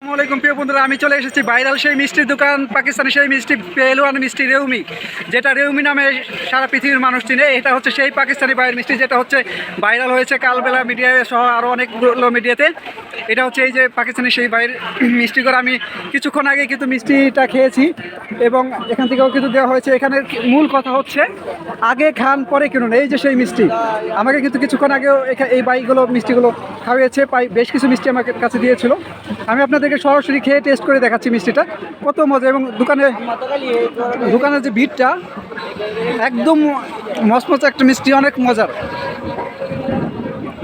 আসসালামাইকুম প্রিয় বন্ধুরা, আমি চলে এসেছি ভাইরাল সেই মিষ্টির দোকান, পাকিস্তানি সেই মিষ্টি পেহলওয়ান মিষ্টি রেউমি, যেটা রেউমি নামে সারা পৃথিবীর মানুষ চিনে। এটা হচ্ছে সেই পাকিস্তানি বাইরের মিষ্টি যেটা হচ্ছে ভাইরাল হয়েছে কালবেলা মিডিয়ায় সহ আরও অনেকগুলো মিডিয়াতে। এটা হচ্ছে এই যে পাকিস্তানি সেই বাইরের মিষ্টি করে আমি কিছুক্ষণ আগে কিন্তু মিষ্টিটা খেয়েছি এবং এখান থেকেও কিন্তু দেওয়া হয়েছে। এখানের মূল কথা হচ্ছে আগে খান পরে কিনুন, এই যে সেই মিষ্টি। আমাকে কিন্তু কিছুক্ষণ আগেও এই বাইকগুলো মিষ্টিগুলো খাওয়িয়েছে, বেশ কিছু মিষ্টি আমার কাছে দিয়েছিল। আমি আপনাদেরকে সরাসরি খেয়ে টেস্ট করে দেখাচ্ছি মিষ্টিটা কত মজা। এবং দোকানের যে ভিড়টা একদম মচমচ একটা মিষ্টি, অনেক মজার।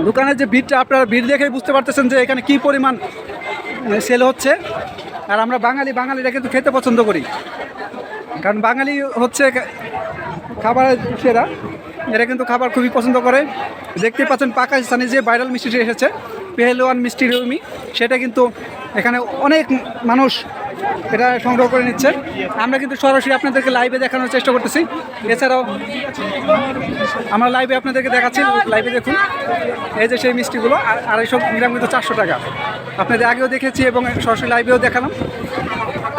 দোকানের যে ভিড়টা, আপনারা ভিড় দেখেই বুঝতে পারতেছেন যে এখানে কি পরিমাণ সেল হচ্ছে। আর আমরা বাঙালিরা কিন্তু খেতে পছন্দ করি, কারণ বাঙালি হচ্ছে খাবারের সেরা। এরা কিন্তু খাবার খুবই পছন্দ করে। দেখতে পাচ্ছেন পাকিস্তানি যে ভাইরাল মিষ্টিটি এসেছে পেহলওয়ান মিষ্টি রেউমি, সেটা কিন্তু এখানে অনেক মানুষ এটা সংগ্রহ করে নিচ্ছে। আমরা কিন্তু সরাসরি আপনাদেরকে লাইভে দেখানোর চেষ্টা করতেছি। এছাড়াও আমরা লাইভে আপনাদেরকে দেখাচ্ছি, লাইভে দেখুন। এই যে সেই মিষ্টিগুলো 250 গ্রাম কিন্তু 400 টাকা। আপনাদের আগেও দেখেছি এবং সরাসরি লাইভেও দেখালাম।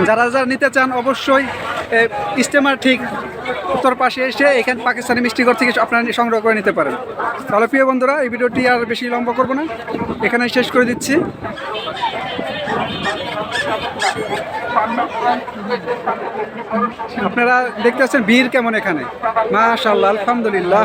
যারা নিতে চান অবশ্যই ইস্তেমার ঠিক উত্তর পাশে এসে এখানে পাকিস্তানি মিষ্টিঘর থেকে আপনারা সংগ্রহ করে নিতে পারেন। তাহলে প্রিয় বন্ধুরা, এই ভিডিওটি আর বেশি লম্বা করব না, এখানে শেষ করে দিচ্ছি। আপনারা দেখতে পাচ্ছেন ভিড় কেমন এখানে, মাশাআল্লাহ, আলহামদুলিল্লাহ।